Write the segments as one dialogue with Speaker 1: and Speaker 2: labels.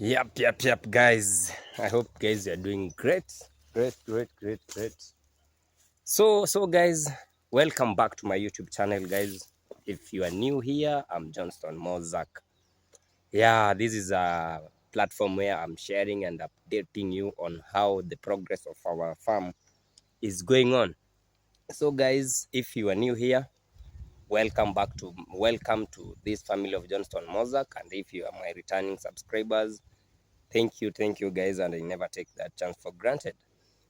Speaker 1: Yep, guys. I hope guys you're doing great. Great. So guys, welcome back to my YouTube channel, guys. If you are new here, I'm Johnston Mozak. Yeah, this is a platform where I'm sharing and updating you on how the progress of our farm is going on. So guys, if you are new here, welcome to this family of Johnston Mozak. And if you are my returning subscribers, thank you guys, and I never take that chance for granted.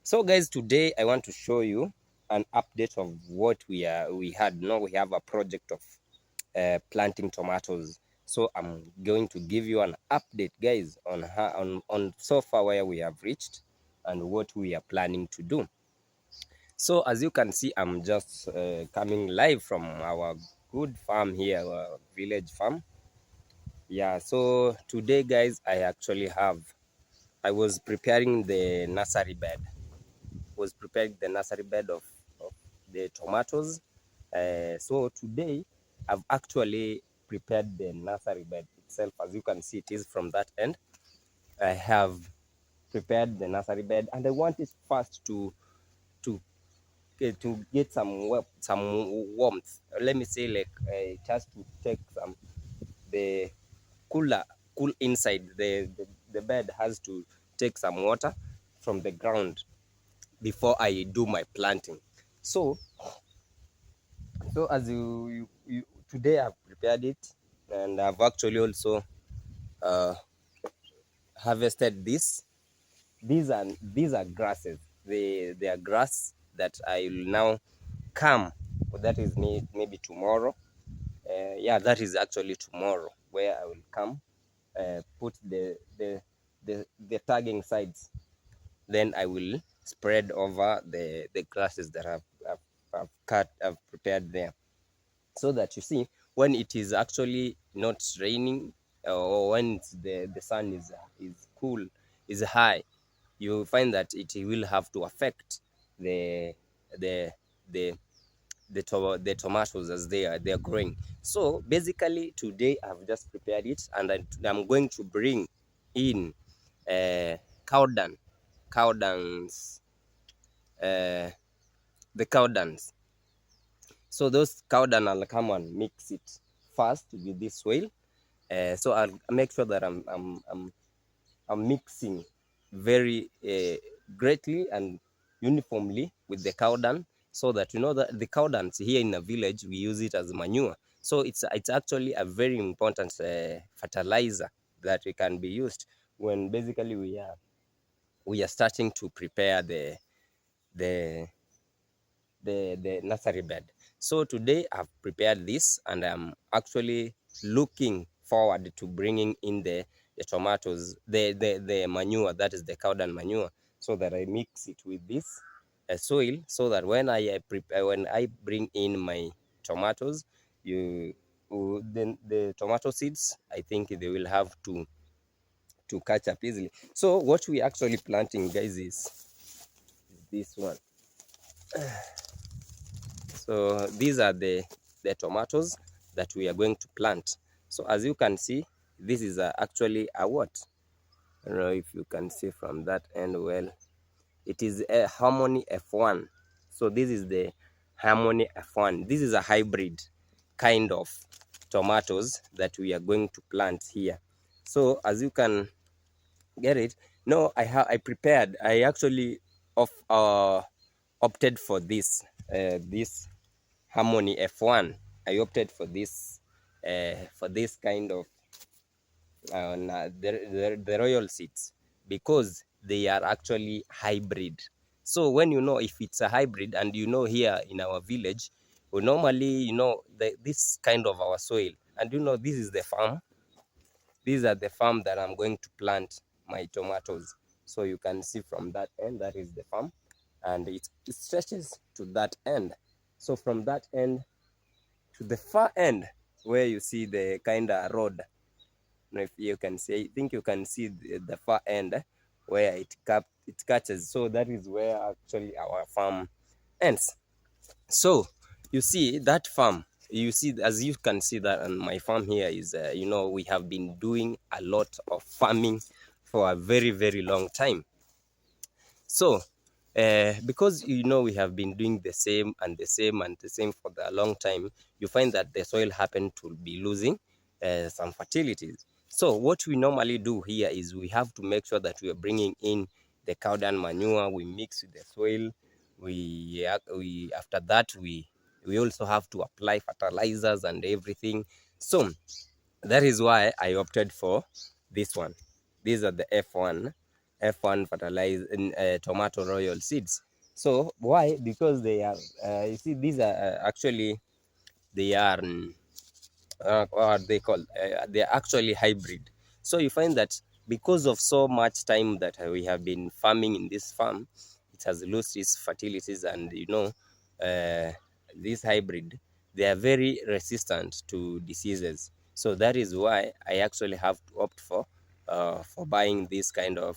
Speaker 1: So guys, today I want to show you an update of what we had. Now we have a project of planting tomatoes. So I'm going to give you an update, guys, on how, on so far where we have reached and what we are planning to do. So as you can see, I'm just coming live from our good farm here, our village farm. Yeah, so today, guys, I was preparing the nursery bed. Of the tomatoes. So today, I've actually prepared the nursery bed itself. As you can see, it is from that end. I have prepared the nursery bed, and I want it first to get some warmth. Let me say, like just to take some the cool inside. The bed has to take some water from the ground before I do my planting. So as you today I've prepared it, and I've actually also uh, harvested this. These are grasses. They are grass that I will now come. That is maybe tomorrow. Yeah, that is actually tomorrow where I will come, put the tagging sides. Then I will spread over the grasses that I've prepared there, so that you see, when it is actually not raining, or when the sun is cool, is high, you find that it will have to affect the the the the tomatoes as they are growing. So basically today I've just prepared it, and I'm going to bring in uh, cow dung cow dungs uh, the cow dungs. So those cow dung, I'll come and mix it first with this soil. So I'll make sure that I'm mixing very greatly and uniformly with the cow dung, so that you know that the cow dung here in the village, we use it as manure. So it's actually a very important fertilizer that we can be used when basically we are starting to prepare the the nursery bed. So today I've prepared this, and I'm actually looking forward to bringing in the tomatoes, the manure, that is the cow dung manure, so that I mix it with this soil, so that when when I bring in my tomatoes, then the tomato seeds, I think they will have to catch up easily. So what we actually planting, guys, is this one. So these are the tomatoes that we are going to plant. So as you can see, this is actually a what? I don't know if you can see from that end well. It is a Harmony F1. So this is the Harmony F1. This is a hybrid kind of tomatoes that we are going to plant here. So as you can get it, no, I actually opted for this Harmony F1. I opted for this kind of the royal seeds, because they are actually hybrid. So when you know if it's a hybrid, and you know here in our village, we normally, this kind of our soil, and this is the farm. These are the farm that I'm going to plant my tomatoes. So you can see from that end, that is the farm, and it stretches to that end. So from that end to the far end, where you see the kind of road. If you can see, I think you can see the far end, where it catches. So that is where actually our farm ends. So you see that farm, as you can see that on my farm here is, we have been doing a lot of farming for a very, very long time. So because we have been doing the same and the same and the same for a long time, you find that the soil happen to be losing some fertilities. So what we normally do here is we have to make sure that we are bringing in the cow dung manure, we mix with the soil, we after that we also have to apply fertilizers and everything. So that is why I opted for this one. These are the F1 fertilized tomato royal seeds. So why? Because they are, you see, these are actually, they are what are they called? They are actually hybrid. So you find that because of so much time that we have been farming in this farm, it has lost its fertilities, and this hybrid, they are very resistant to diseases. So that is why I actually have to opt for buying this kind of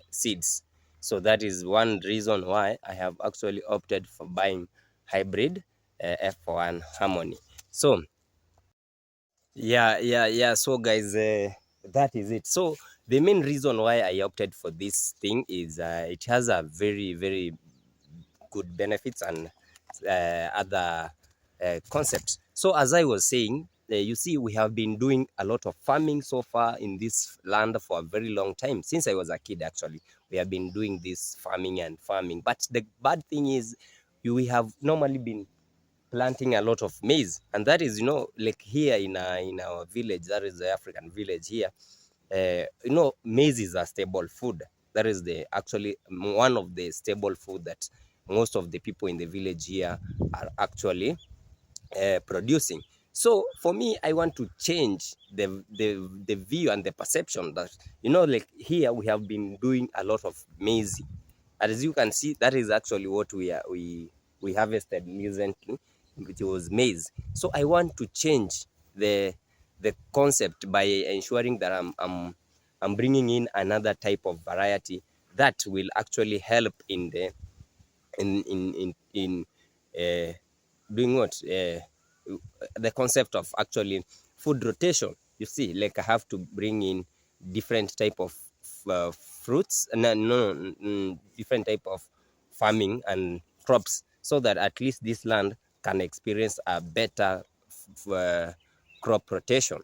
Speaker 1: seeds. So that is one reason why I have actually opted for buying hybrid F1 Harmony. So yeah. So guys, that is it. So the main reason why I opted for this thing is it has a very, very good benefits and other concepts. So as I was saying, you see, we have been doing a lot of farming so far in this land for a very long time. Since I was a kid, actually, we have been doing this farming and farming. But the bad thing is, we have normally been planting a lot of maize, and that is, like here in our village, that is the African village here. Maize is a stable food. That is the actually one of the stable food that most of the people in the village here are actually producing. So for me, I want to change the view and the perception that, like here we have been doing a lot of maize. As you can see, that is actually what we harvested recently. It was maize. So I want to change the concept by ensuring that I'm bringing in another type of variety that will actually help in the in doing what the concept of actually food rotation. You see, like I have to bring in different type of fruits, different type of farming and crops, so that at least this land can experience a better crop rotation.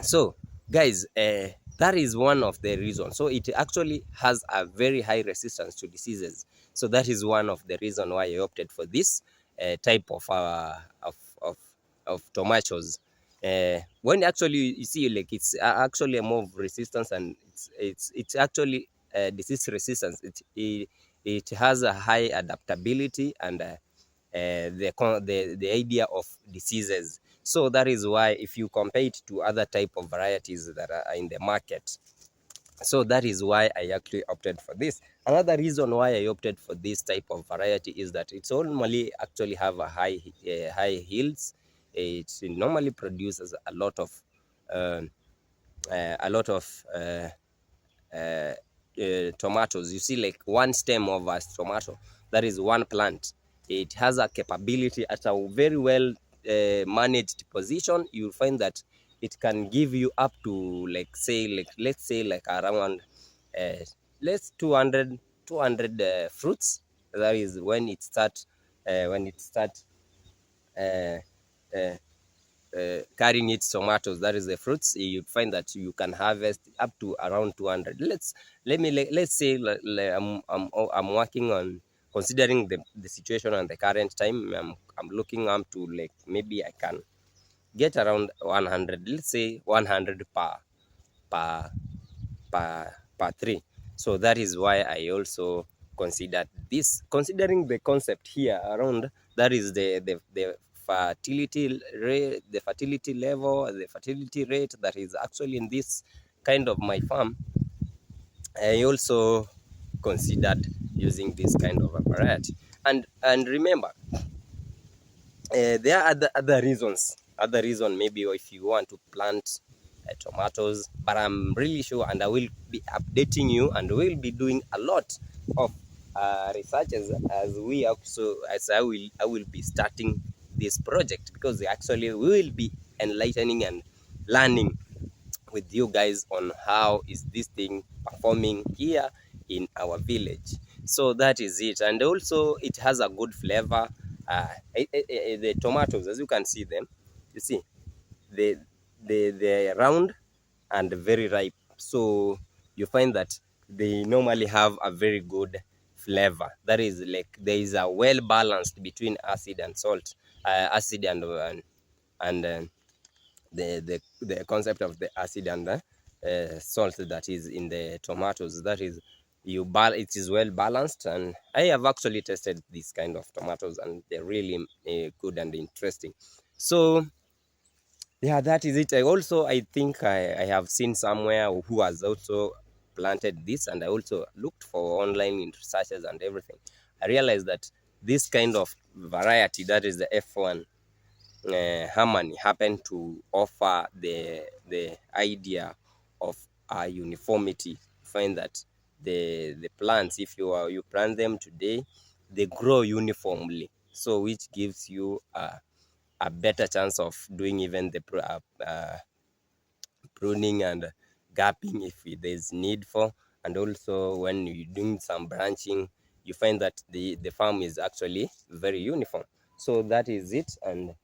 Speaker 1: So guys, that is one of the reasons. So it actually has a very high resistance to diseases. So that is one of the reason why I opted for this type of of tomatoes. When actually you see, like, it's actually a more of resistance, and it's actually disease resistance. It has a high adaptability and the idea of diseases. So that is why, if you compare it to other type of varieties that are in the market, so that is why I actually opted for this. Another reason why I opted for this type of variety is that it's normally actually have a high yields. It normally produces a lot of tomatoes. You see, like one stem of a tomato, that is one plant. It has a capability at a very well managed position. You'll find that it can give you up to, like, say, like, let's say, like around let's 200 fruits. That is when it start uh, uh, carrying its tomatoes, that is the fruits. You find that you can harvest up to around 200. Let's say, I'm working on, considering the situation and the current time, I'm looking up to, like, maybe I can get around 100, let's say 100 per per tree. So that is why I also considered this, considering the concept here around, that is the fertility rate, the fertility level, the fertility rate that is actually in this kind of my farm. I also considered using this kind of a variety. And remember, there are other reasons. Other reason, maybe if you want to plant tomatoes, but I'm really sure, and I will be updating you, and we'll be doing a lot of researches as we also, as I will be starting this project, because actually we will be enlightening and learning with you guys on how is this thing performing here in our village. So that is it. And also it has a good flavor. The tomatoes, as you can see them, you see they they're round and very ripe. So you find that they normally have a very good flavor. That is, like, there is a well balanced between acid and salt, acid and the concept of the acid and the salt that is in the tomatoes. That is, it is well balanced, and I have actually tested this kind of tomatoes, and they're really good and interesting. So yeah, that is it. I think I have seen somewhere who has also planted this, and I also looked for online researches and everything. I realized that this kind of variety, that is the F1 Harmony, happened to offer the idea of uniformity. Find that the plants, if you plant them today, they grow uniformly, so which gives you a better chance of doing even the pruning and gapping if there's need for. And also when you're doing some branching, you find that the farm is actually very uniform. So that is it, and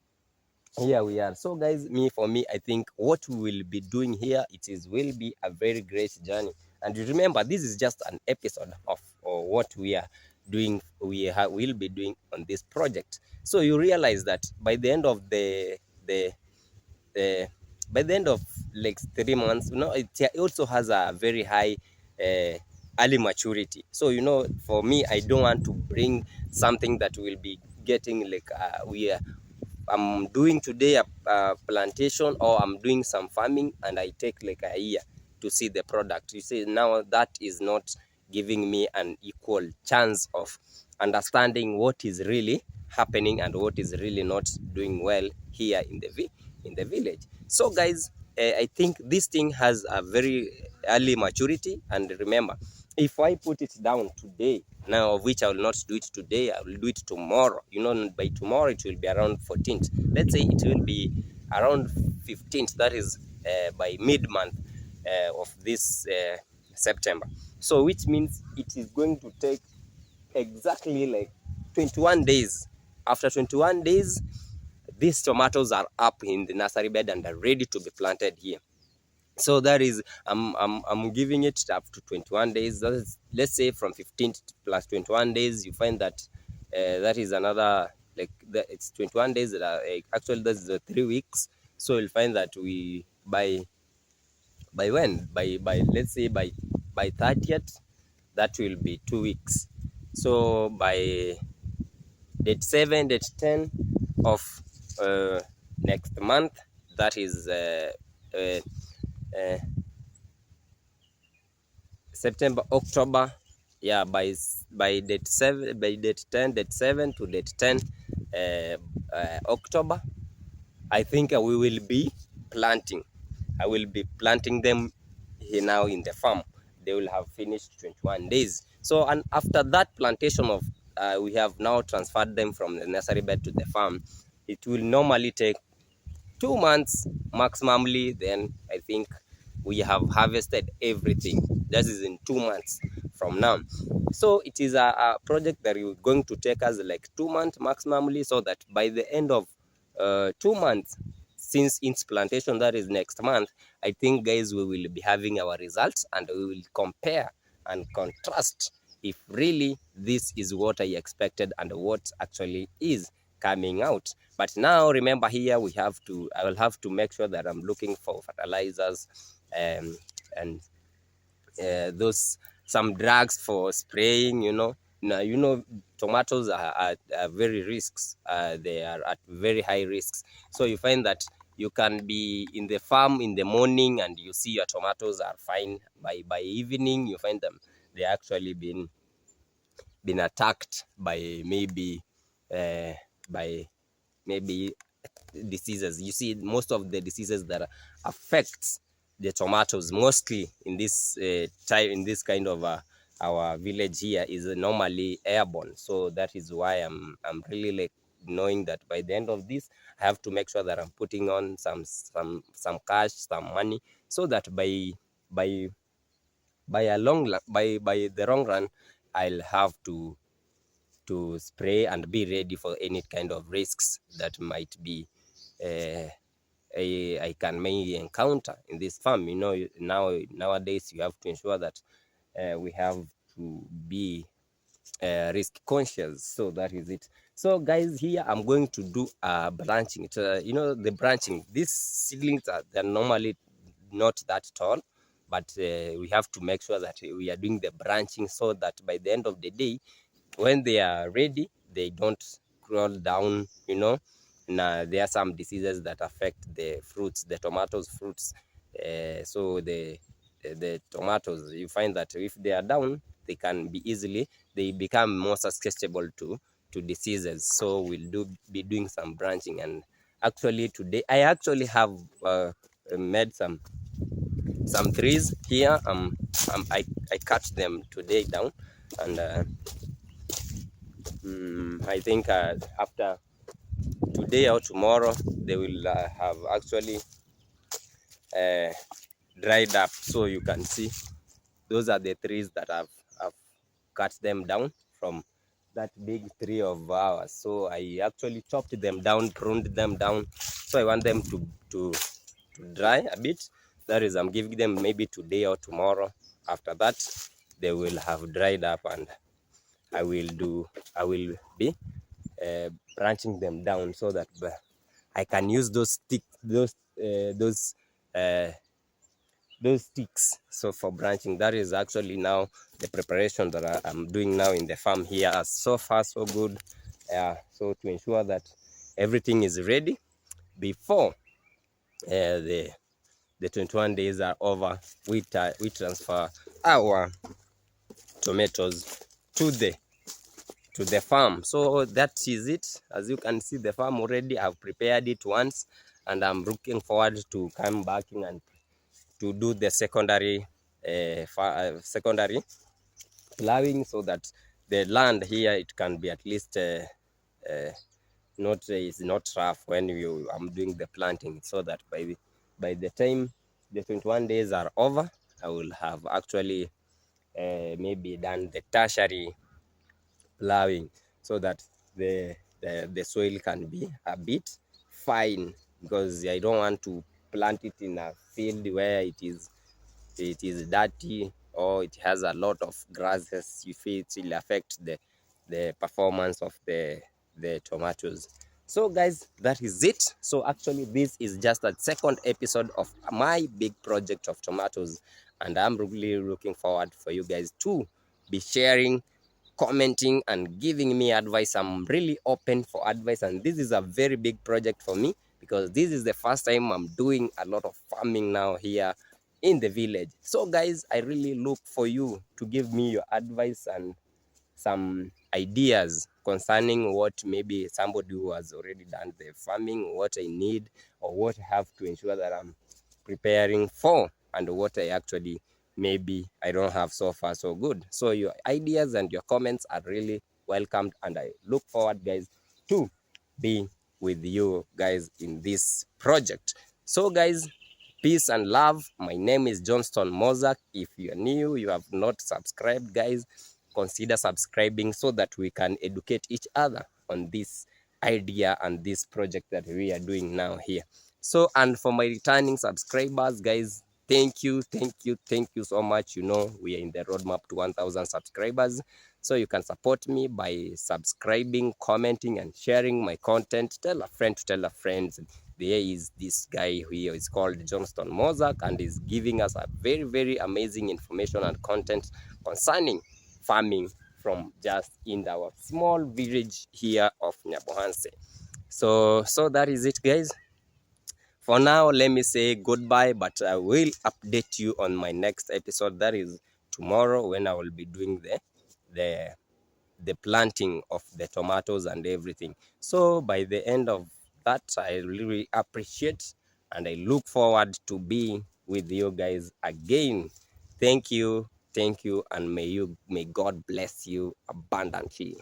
Speaker 1: here we are. So guys, for me, I think what we will be doing here, will be a very great journey. And remember, this is just an episode of what we are doing, will be doing on this project. So you realize that by the end of the by the end of like 3 months, it also has a very high uh, early maturity. So for me, I don't want to bring something that will be getting like I'm doing today a plantation, or I'm doing some farming, and I take like a year to see the product. You see, now that is not giving me an equal chance of understanding what is really happening and what is really not doing well here in the village. So guys, I think this thing has a very early maturity. And remember, if I put it down today, now of which I will not do it today, I will do it tomorrow. By tomorrow it will be around 14th. Let's say it will be around 15th. That is by mid-month of this September. So which means it is going to take exactly like 21 days. After 21 days, these tomatoes are up in the nursery bed and are ready to be planted here. So that is, I'm giving it up to 21 days. That is, let's say from 15 plus 21 days, you find that that is another, like, it's 21 days that are actually, that's the 3 weeks. So you'll find that we by when by let's say by 30th, that will be 2 weeks. So by date 7, date 10 of next month, that is September, October, yeah, by date 7, by date 10, date 7 to date 10 October, I think we will be planting. I will be planting them here now in the farm. They will have finished 21 days. So, and after that plantation of, we have now transferred them from the nursery bed to the farm. It will normally take 2 months maximally. Then I think we have harvested everything. That is in 2 months from now. So it is a project that is going to take us like 2 months maximally, so that by the end of 2 months, since its plantation, that is next month, I think guys, we will be having our results, and we will compare and contrast if really this is what I expected and what actually is coming out. But now remember, here I will have to make sure that I'm looking for fertilizers and those some drugs for spraying. Now tomatoes are very risks. They are at very high risks. So you find that you can be in the farm in the morning and you see your tomatoes are fine. By evening, you find them, they actually been attacked by by maybe diseases. You see, most of the diseases that affects the tomatoes, mostly in this time, in this kind of our village here, is normally airborne. So that is why I'm really like knowing that by the end of this, I have to make sure that I'm putting on some cash, some money, so that by by the long run, I'll have to spray and be ready for any kind of risks that might be uh, I can may encounter in this farm. You know, nowadays you have to ensure that we have to be risk conscious. So that is it. So guys, here I'm going to do branching. You know, the branching, these seedlings they're normally not that tall, but we have to make sure that we are doing the branching so that by the end of the day, when they are ready, they don't crawl down, you know. Now there are some diseases that affect the fruits, the tomatoes fruits. So the tomatoes, you find that if they are down, they can be easily, they become more susceptible to diseases. So we'll be doing some branching. And actually today I actually have made some trees here. I cut them today down, and I think after today or tomorrow they will have actually uh, dried up. So you can see those are the trees that I've cut them down from that big tree of ours. So I actually chopped them down, pruned them down. So I want them to dry a bit. That is, I'm giving them maybe today or tomorrow. After that, they will have dried up, and I will be branching them down so that I can use uh, those sticks. So for branching, that is actually now the preparation that I'm doing now in the farm here. So far so good. So to ensure that everything is ready before the 21 days are over, we transfer our tomatoes to the farm. So that is it. As you can see, the farm already, I've prepared it once, and I'm looking forward to come back in and to do the secondary plowing, so that the land here, it can be at least not is not rough when I'm doing the planting, so that by the time the 21 days are over, I will have actually maybe done the tertiary plowing, so that the soil can be a bit fine, because I don't want to plant it in a field where it is dirty, or it has a lot of grasses. If it will affect the performance of the tomatoes. So guys, that is it. So actually this is just a second episode of my big project of tomatoes, and I'm really looking forward for you guys to be sharing, commenting, and giving me advice. I'm really open for advice, and this is a very big project for me, because this is the first time I'm doing a lot of farming now here in the village. So guys, I really look for you to give me your advice and some ideas concerning what maybe somebody who has already done the farming, what I need, or what I have to ensure that I'm preparing for, and what I actually maybe I don't have so far so good. So your ideas and your comments are really welcomed, and I look forward, guys, to be with you guys in this project. So guys, peace and love. My name is Johnston Mozak. If you're new, you have not subscribed, guys, consider subscribing, so that we can educate each other on this idea and this project that we are doing now here. So, and for my returning subscribers, guys, thank you so much. You know, we are in the roadmap to 1,000 subscribers. So you can support me by subscribing, commenting, and sharing my content. Tell a friend to tell a friend. There is this guy here, is called Johnston Mozak, and is giving us a very, very amazing information and content concerning farming from just in our small village here of Nyabohanse. So that is it, guys. For now, let me say goodbye, but I will update you on my next episode. That is tomorrow, when I will be doing the the planting of the tomatoes and everything. So by the end of that, I really appreciate, and I look forward to being with you guys again. Thank you, and may God bless you abundantly.